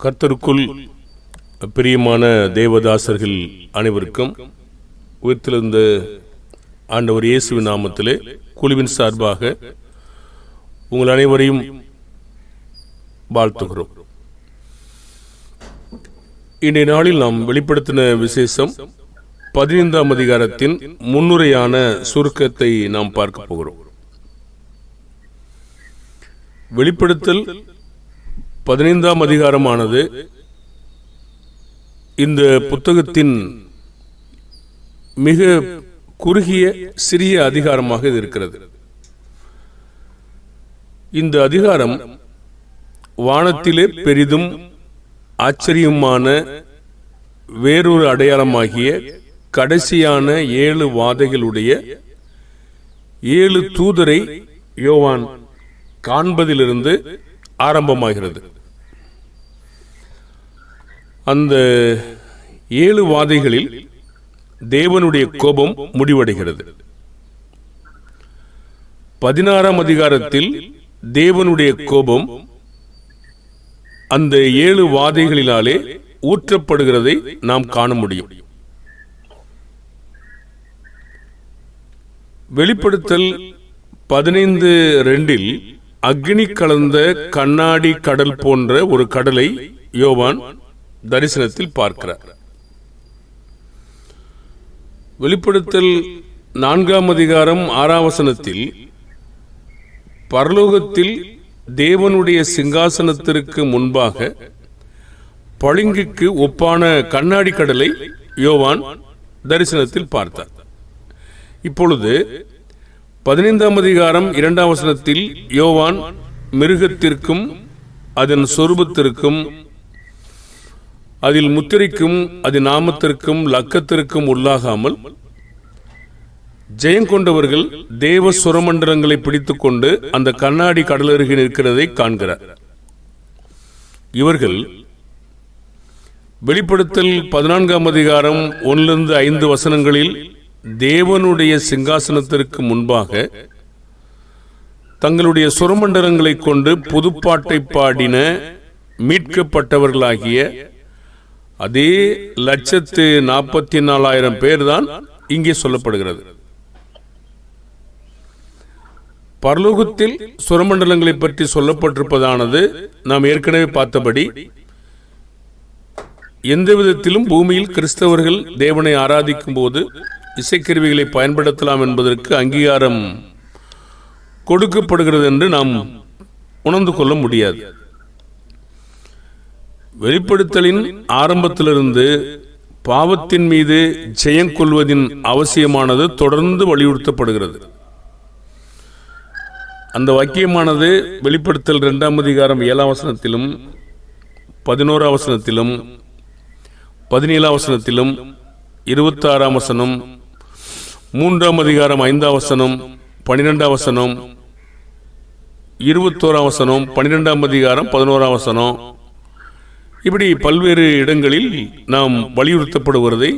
கர்த்தருக்குள் பிரியமான தேவதாசர்கள் அனைவருக்கும் உயிர்த்தெழுந்த ஆண்டவர் இயேசுவின் நாமத்திலே குழுவின் சார்பாக உங்கள் அனைவரையும் வாழ்த்துகிறோம். இன்றைய நாளில் நாம் வெளிப்படுத்தின விசேஷம் 15ஆம் அதிகாரத்தின் முன்னுரையான சுருக்கத்தை நாம் பார்க்க போகிறோம். வெளிப்படுத்தல் 15ஆம் அதிகாரமானது இந்த புத்தகத்தின் மிக குறுகிய சிறிய அதிகாரமாக இது இருக்கிறது. இந்த அதிகாரம் வானத்திலே பெரிதும் ஆச்சரியமான வேறொரு அடையாளமாகிய கடைசியான 7 வாதைகளுடைய 7 தூதரை யோவான் காண்பதிலிருந்து ஆரம்பமாகிறது. அந்த 7 வாதைகளில் தேவனுடைய கோபம் முடிவடைகிறது. 16ஆம் அதிகாரத்தில் தேவனுடைய கோபம் அந்த 7 வாதைகளினாலே ஊற்றப்படுகிறதை நாம் காண முடியும். வெளிப்படுத்தல் 15:2 அக்னி கலந்த கண்ணாடி கடல் போன்ற ஒரு கடலை யோவான் தரிசனத்தில் பார்க்கிறார். வெளிப்படுத்தல் 4ஆம் அதிகாரம் 6ஆம் வசனத்தில் பரலோகத்தில் தேவனுடைய சிங்காசனத்திற்கு முன்பாக பளிங்குக்கு ஒப்பான கண்ணாடி கடலை யோவான் தரிசனத்தில் பார்த்தார். இப்பொழுது 15ஆம் அதிகாரம் 2ஆம் வசனத்தில் யோவான் மிருகத்திற்கும் அதன் சொரூபத்திற்கும் அதில் முத்திரைக்கும் அதன் நாமத்திற்கும் லக்கத்திற்கும் உள்ளாகாமல் ஜெயங்கொண்டவர்கள் தேவ சுரமண்டலங்களை பிடித்துக் கொண்டு அந்த கண்ணாடி கடலருகே நிற்கிறதை காண்கிறார். இவர்கள் வெளிப்படுத்தல் 14ஆம் அதிகாரம் 1-5 வசனங்களில் தேவனுடைய சிங்காசனத்திற்கு முன்பாக தங்களுடைய சுரமண்டலங்களை கொண்டு புதுப்பாட்டை பாடின மீட்கப்பட்டவர்களாகிய அதே 144,000 பேர் தான் இங்கே சொல்லப்படுகிறது. பரலோகத்தில் சுரமண்டலங்களை பற்றி சொல்லப்பட்டிருப்பதானது நாம் ஏற்கனவே பார்த்தபடி எந்த விதத்திலும் பூமியில் கிறிஸ்தவர்கள் தேவனை ஆராதிக்கும் போது இசைக்கருவிகளை பயன்படுத்தலாம் என்பதற்கு அங்கீகாரம் கொடுக்கப்படுகிறது என்று நாம் உணர்ந்து கொள்ள முடியாது. வெளிப்படுத்தலின் ஆரம்பத்திலிருந்து பாவத்தின் மீது ஜெயம் கொள்வதின் அவசியமானது தொடர்ந்து வலியுறுத்தப்படுகிறது. அந்த வாக்கியமானது வெளிப்படுத்தல் 2ஆம் அதிகாரம் 7ஆம் வசனத்திலும் 11ஆம் வசனத்திலும் 17ஆம் வசனத்திலும் 26ஆம் வசனம் 3ஆம் அதிகாரம் 5ஆம் வசனம் 12ஆம் வசனம் 21ஆம் வசனம் 12ஆம் அதிகாரம் 11ஆம் வசனம் இப்படி பல்வேறு இடங்களில் நாம் வலியுறுத்தப்படுவதை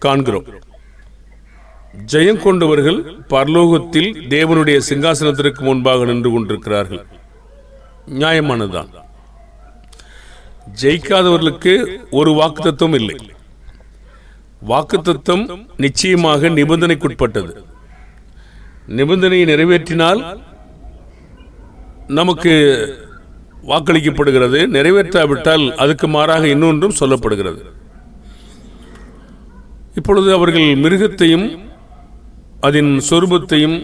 காண்கிறோம். ஜெயம் கொண்டவர்கள் பரலோகத்தில் தேவனுடைய சிங்காசனத்திற்கு முன்பாக நின்று கொண்டிருக்கிறார்கள். நியாயமானதுதான். ஜெயிக்காதவர்களுக்கு ஒரு வாக்குத்தத்தம் இல்லை. வாக்குத்தத்தம் நிச்சயமாக நிபந்தனைக்குட்பட்டது. நிபந்தனையை நிறைவேற்றினால் நமக்கு வாக்களிக்கப்படுகிறது. நிறைவேற்றாவிட்டால் அதுக்கு மாறாக இன்னொன்றும் சொல்லப்படுகிறது. இப்பொழுது அவர்கள் மிருகத்தையும் அதன் சொரூபத்தையும்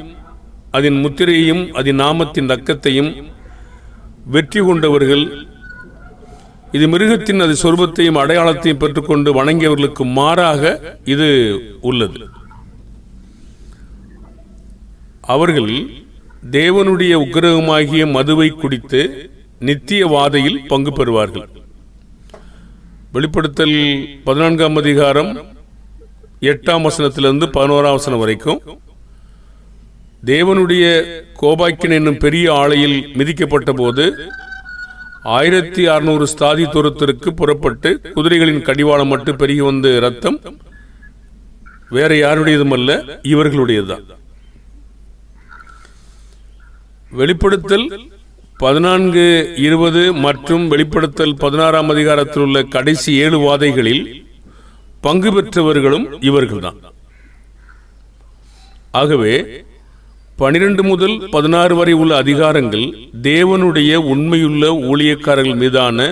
அதன் முத்திரையையும் அதன் நாமத்தின் லக்கத்தையும் வெற்றி கொண்டவர்கள் இது மிருகத்தின் அது சொரூபத்தையும் அடையாளத்தையும் பெற்றுக்கொண்டு வணங்கியவர்களுக்கு மாறாக இது உள்ளது. அவர்கள் தேவனுடைய உக்கிரகமாகிய மதுவை குடித்து நித்திய வாதையில் பங்கு பெறுவார்கள். வெளிப்படுத்தல் 14ஆம் அதிகாரம் 8ஆம் வசனத்திலிருந்து 11ஆம் வசனம் வரைக்கும் தேவனுடைய கோபாக்கின் என்னும் பெரிய ஆலையில் மிதிக்கப்பட்ட போது 1600 ஸ்தாதி தூரத்திற்கு புறப்பட்டு குதிரைகளின் கடிவாளம் மட்டும் பெருகி வந்த ரத்தம் வேற யாருடையதும் அல்ல, இவர்களுடையதுதான். வெளிப்படுத்தல் 14, 20 மற்றும் வெளிப்படுத்தல் 16ஆம் அதிகாரத்தில் உள்ள கடைசி 7 வாதைகளில் பங்கு பெற்றவர்களும் இவர்கள்தான். ஆகவே 12 முதல் 16 வரை உள்ள அதிகாரங்கள் தேவனுடைய உண்மையுள்ள ஊழியக்காரர்கள் மீதான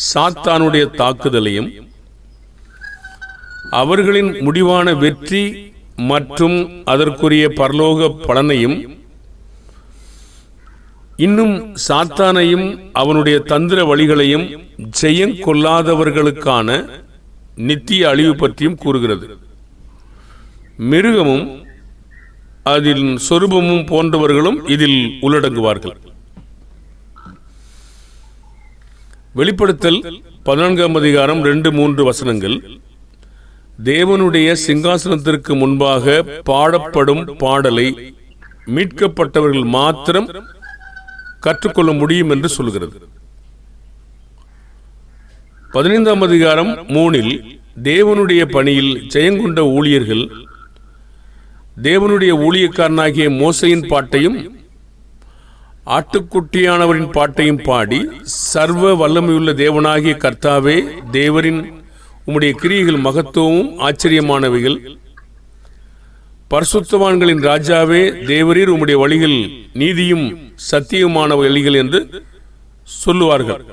சாத்தானுடைய தாக்குதலையும் அவர்களின் முடிவான வெற்றி மற்றும் அதற்குரிய பரலோக பலனையும், இன்னும் சாத்தானையும் அவனுடைய தந்திர வழிகளையும் ஜெயங்கொள்ளாதவர்களுக்கான நித்திய அழிவு பற்றியும் கூறுகிறது. மிருகமும் அதில் சொரூபமும் போன்றவர்களும் இதில் உள்ளடங்குவார்கள். வெளிப்படுத்தல் 14ஆம் அதிகாரம் 2-3 வசனங்கள் தேவனுடைய சிங்காசனத்திற்கு முன்பாக பாடப்படும் பாடலை மீட்கப்பட்டவர்கள் மாத்திரம் கற்றுக்கொள்ள முடியும் என்று சொல்கிறது. 15ஆம் அதிகாரம் 3 தேவனுடைய பணியில் ஜெயங்கொண்ட ஊழியர்கள் தேவனுடைய ஊழியக்காரனாகிய மோசையின் பாட்டையும் ஆட்டுக்குட்டியானவரின் பாட்டையும் பாடி, சர்வ வல்லமையுள்ள தேவனாகிய கர்த்தாவே, தேவரின் உம்முடைய கிரியைகள் மகத்துவமும் ஆச்சரியமானவைகள், பரிசுத்தவான்களின் ராஜாவே, தேவரீர் உம்முடைய வழிகள் நீதியும் சத்தியமான வழிகள் என்று சொல்லுவார்கள்.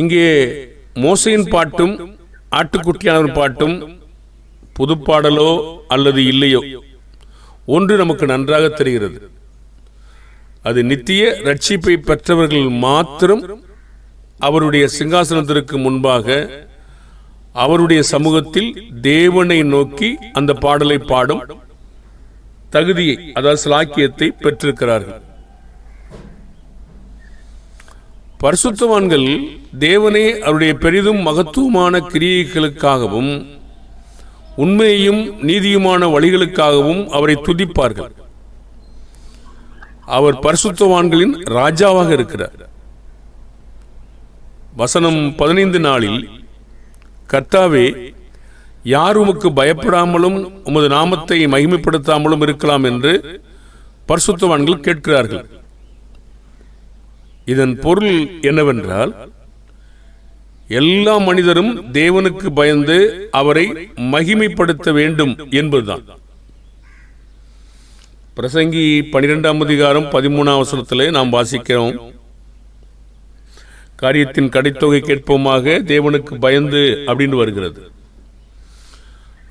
இங்கே மோசையின் பாட்டும் ஆட்டுக்குட்டியானவரின் பாட்டும் புதுப்பாடலோ அல்லது இல்லையோ ஒன்று நமக்கு நன்றாக தெரிகிறது. அது நித்திய ரட்சிப்பை பெற்றவர்கள் மாத்திரம் அவருடைய சிங்காசனத்திற்கு முன்பாக அவருடைய சமூகத்தில் தேவனை நோக்கி அந்த பாடலை பாடும் தகுதியை, அதாவது ஸ்லாக்கியத்தை பெற்றிருக்கிறார்கள். பரிசுத்தவான்கள் தேவனை அவருடைய பெரிதும் மகத்துவமான கிரியைகளுக்காகவும் உண்மையும் நீதியுமான வழிகளுக்காகவும் அவரை துதிப்பார்கள். அவர் பரிசுத்தவான்களின் ராஜாவாக இருக்கிறார். வசனம் 15 கர்த்தாவே, யார் உமக்கு பயப்படாமலும் உமது நாமத்தை மகிமைப்படுத்தாமலும் இருக்கலாம் என்று பரிசுத்தவான்கள் கேட்கிறார்கள். இதன் பொருள் என்னவென்றால், எல்லா மனிதரும் தேவனுக்கு பயந்து அவரை மகிமைப்படுத்த வேண்டும் என்பதுதான். பிரசங்கி 12ஆம் அதிகாரம் 13ஆம் வசனத்திலே நாம் வாசிக்கிறோம், காரியத்தின் கடைத்தொகை கேட்போமாக தேவனுக்கு பயந்து அப்படின்னு வருகிறது.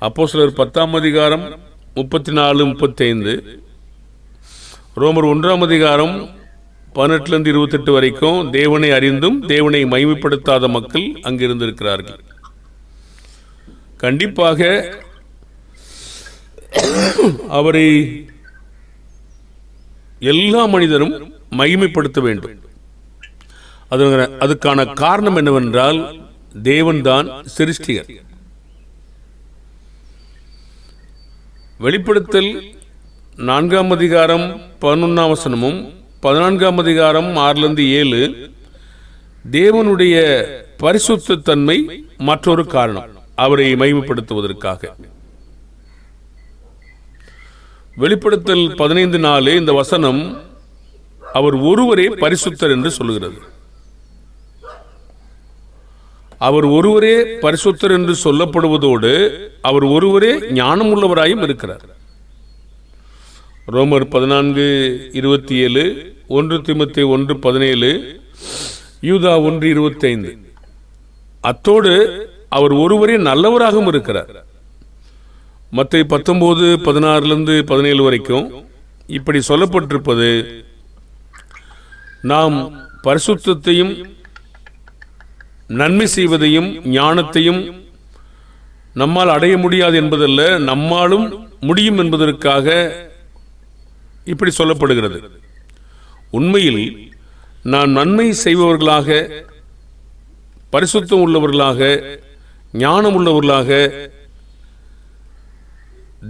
அப்போஸ்தலர் 10ஆம் அதிகாரம் 34-35, ரோமர் 1ஆம் அதிகாரம் 18-28 வரைக்கும் தேவனை அறிந்தும் தேவனை மகிமைப்படுத்தாத மக்கள் அங்கிருந்திருக்கிறார்கள். கண்டிப்பாக அவரை எல்லா மனிதரும் மகிமைப்படுத்த வேண்டும். அதுக்கான காரணம் என்னவென்றால், தேவன்தான் சிருஷ்டிகர். வெளிப்படுத்தல் 4ஆம் அதிகாரம் 11ஆம் வசனமும் 14ஆம் அதிகாரம் 6-7 தேவனுடைய பரிசுத்த தன்மை மற்றொரு காரணம், அவரை மகிமைப்படுத்துவதற்காக. வெளிப்படுத்தல் 15:4 இந்த வசனம் அவர் ஒருவரே பரிசுத்தர் என்று சொல்லுகிறது. அவர் ஒருவரே பரிசுத்தர் என்று சொல்லப்படுவதோடு அவர் ஒருவரே ஞானம் உள்ளவராயும் இருக்கிறார். ரோமர் 14:27, 1 தீமோத்தேயு 1:17, யூதா 1:25. அத்தோடு அவர் ஒருவரே நல்லவராகவும் இருக்கிறார். மத்தேயு 19:16-17 வரைக்கும் இப்படி சொல்லப்பட்டிருப்பது, நாம் பரிசுத்தத்தையும் நன்மை செய்வதையும் ஞானத்தையும் நம்மால் அடைய முடியாது என்பதல்ல, நம்மாலும் முடியும் என்பதற்காக இப்படி சொல்லப்படுகிறது. உண்மையில் நான் நன்மை செய்பவர்களாக, பரிசுத்தம் உள்ளவர்களாக, ஞானம் உள்ளவர்களாக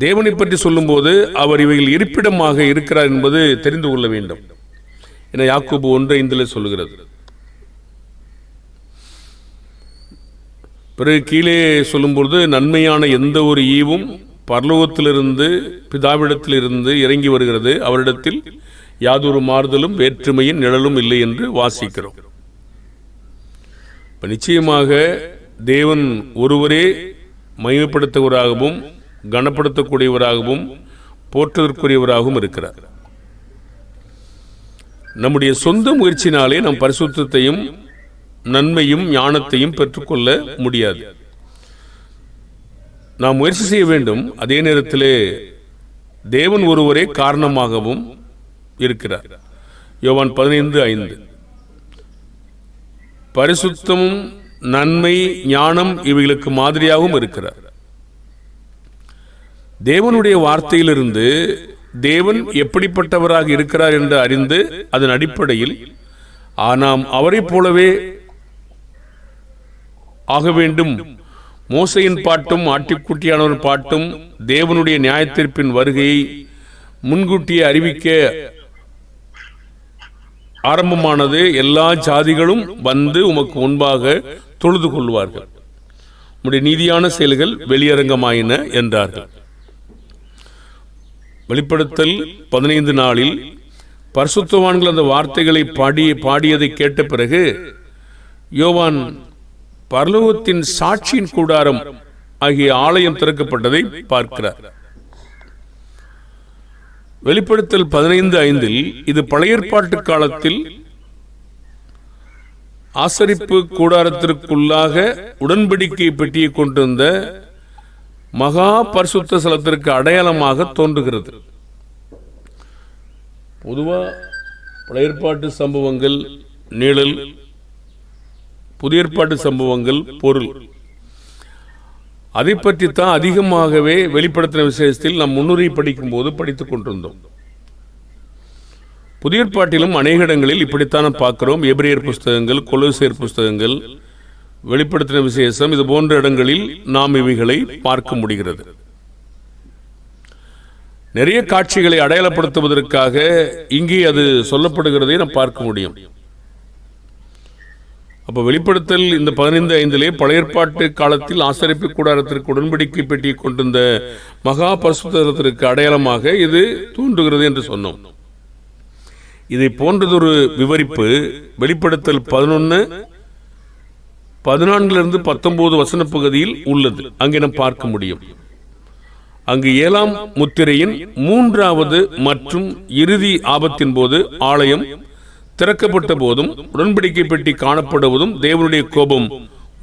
தேவனை பற்றி சொல்லும்போது அவர் இவைகள் இருப்பிடமாக இருக்கிறார் என்பது தெரிந்து கொள்ள வேண்டும் என யாக்கோபு 1:5 சொல்லுகிறது. பிறகு கீழே சொல்லும்போது, நன்மையான எந்த ஒரு ஈவும் பரலோகத்திலிருந்து பிதாவிடத்திலிருந்து இறங்கி வருகிறது, அவரிடத்தில் யாதொரு மாறுதலும் வேற்றுமையின் நிழலும் இல்லை என்று வாசிக்கிறோம். நிச்சயமாக தேவன் ஒருவரே மகிமைப்படுத்துவராகவும் கனப்படுத்தக்கூடியவராகவும் போற்றுவதற்குரியவராகவும் இருக்கிறார். நம்முடைய சொந்த முயற்சினாலே நம் பரிசுத்தத்தையும் நன்மையும் ஞானத்தையும் பெற்றுக்கொள்ள முடியாது. நாம் முயற்சி செய்ய வேண்டும். அதே நேரத்திலே தேவன் ஒருவரே காரணமாகவும் இருக்கிறார். யோவான் 15:5 பரிசுத்தமும் நன்மை ஞானம் இவைகளுக்கு மாதிரியாகவும் இருக்கிறார். தேவனுடைய வார்த்தையிலிருந்து தேவன் எப்படிப்பட்டவராக இருக்கிறார் என்று அறிந்து அதன் அடிப்படையில் நாம் அவரை போலவே ஆக வேண்டும். மோசையின் பாட்டும் ஆட்டுக்குட்டியானவர் பாட்டும் தேவனுடைய நியாயத்தீர்ப்பின் வருகையை முன்கூட்டியே அறிவிக்க ஆரம்பமானது. எல்லா ஜாதிகளும் வந்து உமக்கு முன்பாக தொழுது கொள்வார்கள், உம்முடைய நீதியான செயல்கள் வெளியரங்கமாயின என்றார்கள். வெளிப்படுத்தல் 15 நாளில் பரிசுத்தவான்கள் அந்த வார்த்தைகளை பாடியதை கேட்ட பிறகு யோவான் பரலோகத்தின் சாட்சியின் கூடாரம் ஆகிய ஆலயம் திறக்கப்பட்டதை பார்க்கிறார். வெளிப்படுத்தல் 15:5 இது பழைய ஏற்பாட்டு காலத்தில் ஆசரிப்பு கூடாரத்திற்குள்ளாக உடன்படிக்கை பெட்டியை கொண்டிருந்த மகா பரிசுத்த ஸ்தலத்திற்கு அடையாளமாக தோன்றுகிறது. பொதுவாக பழைய ஏற்பாட்டு சம்பவங்கள் நிழல், புதிய ஏற்பாட்டு சம்பவங்கள் பொருள். அதை பற்றித்தான் அதிகமாகவே வெளிப்படுத்தின விசேஷத்தில் நாம் முன்னுரை படிக்கும் போது படித்துக் கொண்டிருந்தோம். புதிய ஏற்பாட்டிலும் அநேக இடங்களில் இப்படித்தான் பார்க்கிறோம். எபிரேயர் புஸ்தகங்கள், கொலோசியர் புஸ்தகங்கள், வெளிப்படுத்தின விசேஷம், இது போன்ற இடங்களில் நாம் இவைகளை பார்க்க முடிகிறது. நிறைய காட்சிகளை அடையாளப்படுத்துவதற்காக இங்கே அது சொல்லப்படுகிறதை நாம் பார்க்க முடியும். அப்போ வெளிப்படுத்தல் இந்த 15:5 பழைய ஏற்பாட்டு காலத்தில் ஆசரிப்பு கூடாரத்திற்கு உடன்படிக்கை பெட்டியை கொண்டிருந்த மகா பரிசுத்தத்திற்கு அடையாளமாக இது தோன்றுகிறது என்று சொன்னோம். இதை போன்றதொரு விவரிப்பு வெளிப்படுத்தல் 11:14-19 வசன பகுதியில் உள்ளது. அங்கே நாம் பார்க்க முடியும். அங்கு 7ஆம் முத்திரையின் 3வது மற்றும் இறுதி ஆபத்தின் போது ஆலயம் திறக்கப்பட்ட போதும் உடன்படிக்கை பெட்டி காணப்படுவதும் தேவனுடைய கோபம்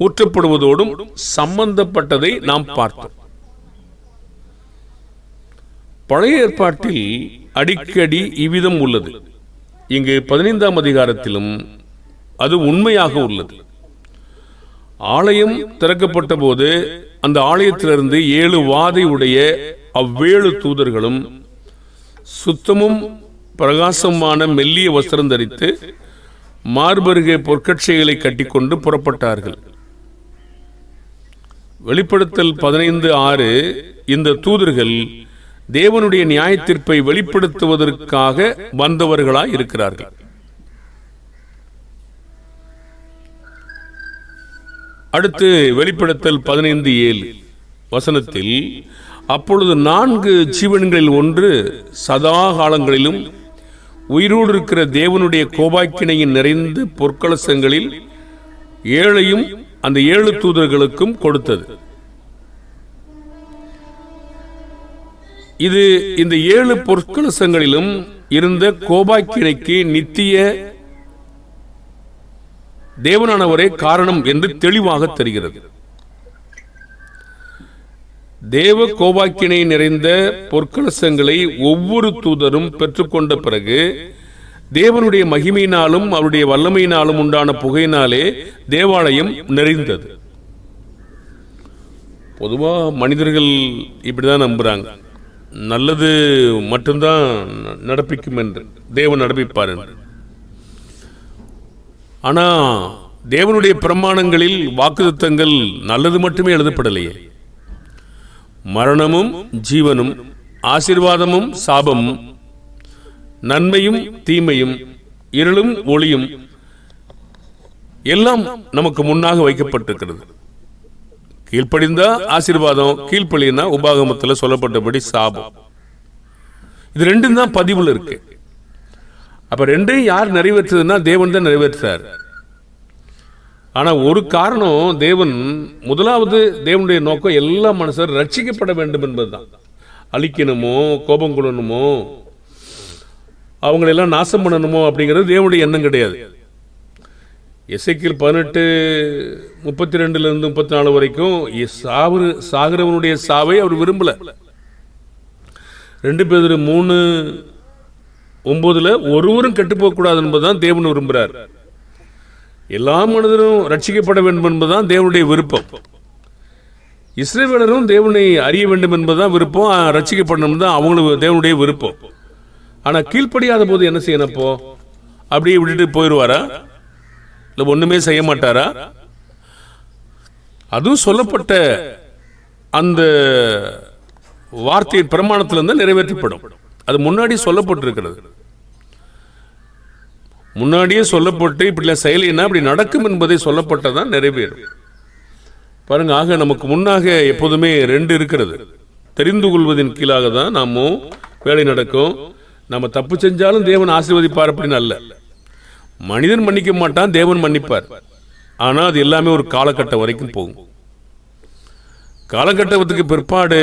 ஊற்றப்படுவதோடும் சம்பந்தப்பட்டதை நாம் பார்த்தோம். பழைய ஏற்பாட்டில் அடிக்கடி இவ்விதம் உள்ளது. இங்கு 15ஆம் அதிகாரத்திலும் அது உண்மையாக உள்ளது. ஆலயம் திறக்கப்பட்ட போது அந்த ஆலயத்திலிருந்து 7 வாதை உடைய அவ்வேழு தூதர்களும் சுத்தமும் பிரகாசமான மெல்லிய வஸ்திரம் தரித்து மார்பருகே பொற்கட்சிகளை கட்டிக்கொண்டு புறப்பட்டார்கள். வெளிப்படுத்தல் 15:6 இந்த தூதர்கள் தேவனுடைய நியாயத்தீர்ப்பை வெளிப்படுத்துவதற்காக வந்தவர்களாய் இருக்கிறார்கள். அடுத்து வெளிப்படுத்தல் 15:7 வசனத்தில் அப்பொழுது 4 ஜீவன்களில் ஒன்று சதா காலங்களிலும் உயிரோடு இருக்கிற தேவனுடைய கோபாக்கினையின் நிறைந்த பொற்கலசங்களில் 7ஐயும் அந்த 7 தூதர்களுக்கும் கொடுத்தது. இது இந்த 7 பொற்கலசங்களிலும் இருந்த கோபாக்கினைக்கு நித்திய தேவனானவரே காரணம் என்று தெளிவாக தெரிகிறது. தேவ கோபாக்கினை நிறைந்த பொற்கலசங்களை ஒவ்வொரு தூதரும் பெற்றுக்கொண்ட பிறகு தேவனுடைய மகிமையினாலும் அவருடைய வல்லமையினாலும் உண்டான புகையினாலே தேவாலயம் நிறைந்தது. பொதுவாக மனிதர்கள் இப்படிதான் நம்புறாங்க, நல்லது மட்டும்தான் நடப்பிக்கும் என்று, தேவன் நடப்பிப்பார் என்று. ஆனா தேவனுடைய பிரமாணங்களில் வாக்குத்தத்தங்கள் நல்லது மட்டுமே எழுதப்படலையே. மரணமும் ஜீவனும், ஆசீர்வாதமும் சாபமும், நன்மையும் தீமையும், இருளும் ஒளியும் எல்லாம் நமக்கு முன்னாக வைக்கப்பட்டிருக்கிறது. கீழ்ப்படிந்தா ஆசீர்வாதம், கீழ்ப்படினா உபாகமத்தில் சொல்லப்பட்டபடி சாபம். இது ரெண்டும் தான் பதிவுல இருக்கு. அப்ப ரெண்டையும் யார் நிறைவேற்றுதுன்னா தேவன் தான் நிறைவேற்றார். ஆனா ஒரு காரணம், தேவன் முதலாவது தேவனுடைய நோக்கம் எல்லா மனுஷரும் ரட்சிக்கப்பட வேண்டும் என்பதுதான். அழிக்கணுமோ, கோபம் கொள்ளணுமோ, அவங்களெல்லாம் நாசம் பண்ணணுமோ அப்படிங்கிறது தேவனுடைய எண்ணம் கிடையாது. எசேக்கியேல் 18:32-34 வரைக்கும் சாகிறவனுடைய சாவை அவர் விரும்பல. 2 பேதுரு 3:9 ஒருவரும் கெட்டுப்போக கூடாது என்பதுதான் தேவன் விரும்புகிறார். எல்லா மனிதரும் ரட்சிக்கப்பட வேண்டும் என்பதுதான் தேவனுடைய விருப்பம். இஸ்ரவேலரும் தேவனை அறிய வேண்டும் என்பதுதான் விருப்பம், ரட்சிக்கப்படணும் தான் அவங்களுக்கு தேவனுடைய விருப்பம். ஆனா கீழ்ப்படியாத போது என்ன செய்யணப்போ? அப்படியே விட்டுட்டு போயிடுவாரா? இல்லை ஒண்ணுமே செய்ய மாட்டாரா? அதுவும் சொல்லப்பட்ட அந்த வார்த்தையின் பிரமாணத்திலிருந்து நிறைவேற்றப்படும். அது முன்னாடி சொல்லப்பட்டிருக்கிறது. முன்னாடியே சொல்லப்பட்டு இப்படி செயலினா அப்படி நடக்கும் என்பதை சொல்லப்பட்டதான் நிறைவேறும். பாருங்க, ஆக நமக்கு முன்னாக எப்போதுமே 2 இருக்கிறது. தெரிந்து கொள்வதின் கீழாக தான் நாம வேலை நடக்கும். நம்ம தப்பு செஞ்சாலும் தேவன் ஆசீர்வதிப்பார் அப்படின்னு அல்ல. மனிதன் மன்னிக்க மாட்டான், தேவன் மன்னிப்பார். ஆனா அது எல்லாமே ஒரு காலகட்டம் வரைக்கும் போகும். காலகட்டத்துக்கு பிற்பாடு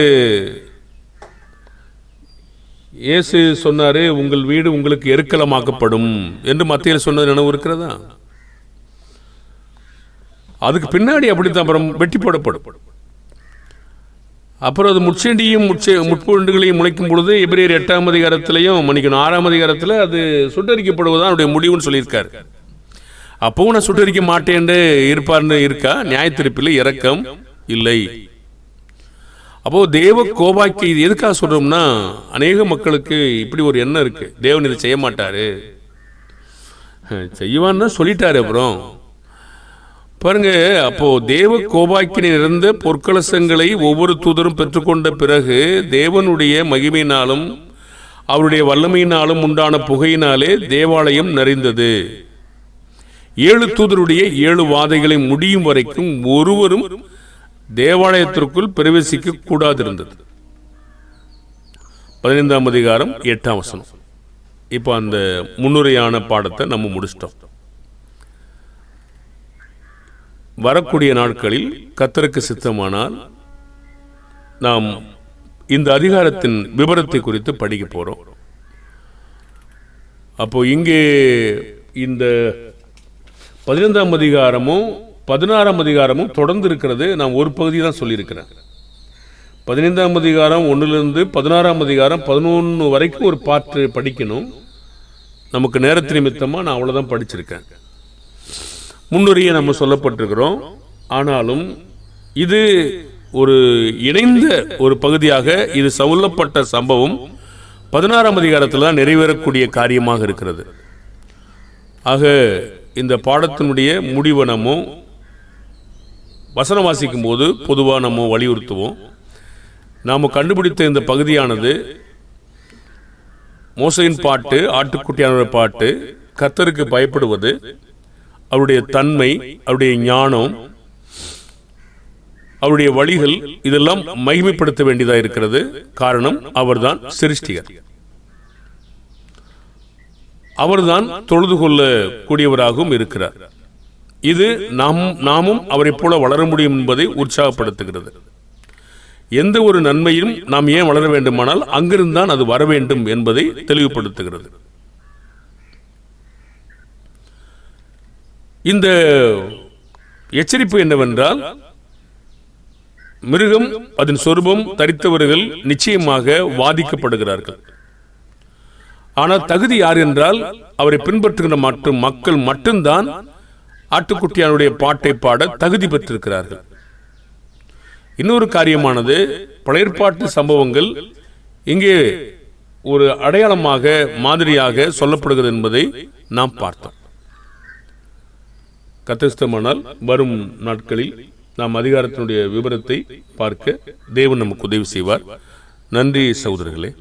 இயேசு சொன்னாரு, உங்கள் வீடு உங்களுக்கு எருக்களமாக்கப்படும் என்று மத்தியில் சொன்னது நினைவு இருக்கிறதா? அதுக்கு பின்னாடி அப்படித்தான் அப்புறம் வெட்டி போடப்படும். அப்புறம் அது முட்செண்டியும் முட்புண்டுகளையும் முளைக்கும் பொழுது எபிரேயர் 8ஆம் அதிகாரத்திலையும் 6ஆம் அதிகாரத்தில் அது சுட்டரிக்கப்படுவதான் அவருடைய முடிவுன்னு சொல்லியிருக்காரு. அப்பவும் நான் சுட்டரிக்க மாட்டேன் இருப்பார்னு இருக்கா? நியாயத்தீர்ப்பில் இரக்கம் இல்லை. அப்போ தேவ கோபாக்கி இது எதுக்காக சொல்றோம்னா, அநேக மக்களுக்கு இப்படி ஒரு எண்ணம் இருக்கு, தேவன் இதை செய்ய மாட்டாரு, செய்வான்னு சொல்லிட்டாரு. அப்புறம் பாருங்க, அப்போ தேவ கோபாக்கினை நிறைந்த பொற்கலசங்களை ஒவ்வொரு தூதரும் பெற்றுக்கொண்ட பிறகு தேவனுடைய மகிமையினாலும் அவருடைய வல்லமையினாலும் உண்டான புகையினாலே தேவாலயம் நிறைந்தது. 7 தூதருடைய 7 வாதைகளை முடியும் வரைக்கும் ஒருவரும் தேவாலயத்திற்குள் பிரவேசிக்க கூடாது இருந்தது. 15ஆம் அதிகாரம் 8ஆம் வசனம். இப்போ அந்த முன்னுரையான பாடத்தை நம்ம முடிச்சிட்டோம். வரக்கூடிய நாட்களில் கர்த்தருக்கு சித்தமானால் நாம் இந்த அதிகாரத்தின் விவரத்தை குறித்து படிக்க போறோம். அப்போ இங்கே இந்த 15ஆம் அதிகாரமும் 16ஆம் அதிகாரமும் தொடர்ந்து இருக்கிறது. நான் ஒரு பகுதி தான் சொல்லியிருக்கிறேன். 15ஆம் அதிகாரம் 1லிருந்து 16ஆம் அதிகாரம் 11 வரைக்கும் ஒரு பாட்டு படிக்கணும். நமக்கு நேரத்து நிமித்தமாக நான் அவ்வளோதான் படிச்சிருக்கேன். முன்னுரையை நம்ம சொல்லப்பட்டிருக்கிறோம். ஆனாலும் இது ஒரு இணைந்த ஒரு பகுதியாக இது சொல்லப்பட்ட சம்பவம் 16ஆம் அதிகாரத்தில் தான் நிறைவேறக்கூடிய காரியமாக இருக்கிறது. ஆக இந்த பாடத்தினுடைய முடிவை நம்ம வசனம் வாசிக்கும் போது பொதுவாக நம்ம வலியுறுத்துவோம். நாம் கண்டுபிடித்த இந்த பகுதியானது மோசையின் பாட்டு, ஆட்டுக்குட்டியானவர் பாட்டு, கர்த்தருக்கு பயப்படுவது, அவருடைய தன்மை, அவருடைய ஞானம், அவருடைய வழிகள், இதெல்லாம் மகிமைப்படுத்த வேண்டியதாக இருக்கிறது. காரணம், அவர்தான் சிருஷ்டிகர், அவர்தான் தொழுது கொள்ள கூடியவராகவும் இருக்கிறார். இது நாமும் அவரை போல வளர முடியும் என்பதை உற்சாகப்படுத்துகிறது. எந்த ஒரு நன்மையும் நாம் ஏன் வளர வேண்டுமானால் அங்கிருந்தான் அது வர வேண்டும் என்பதை தெளிவுபடுத்துகிறது. இந்த எச்சரிப்பு என்னவென்றால், மிருகம் அதன் சொரூபம் தரித்தவர்கள் நிச்சயமாக வாதிக்கப்படுகிறார்கள். ஆனால் தகுதி யார் என்றால், அவரை பின்பற்றுகிற மக்கள் மட்டும்தான் ஆட்டுக்குட்டியானுடைய பாட்டை பாட தகுதி பெற்றிருக்கிறார்கள். இன்னொரு காரியமானது, பழையற்பாட்டு சம்பவங்கள் இங்கே ஒரு அடையாளமாக, மாதிரியாக சொல்லப்படுகிறது என்பதை நாம் பார்த்தோம். கர்த்தர் வரும் நாட்களில் நாம் அதிகாரத்தினுடைய விவரத்தை பார்க்க தேவன் நமக்கு உதவி செய்வார். நன்றி சகோதரர்களே.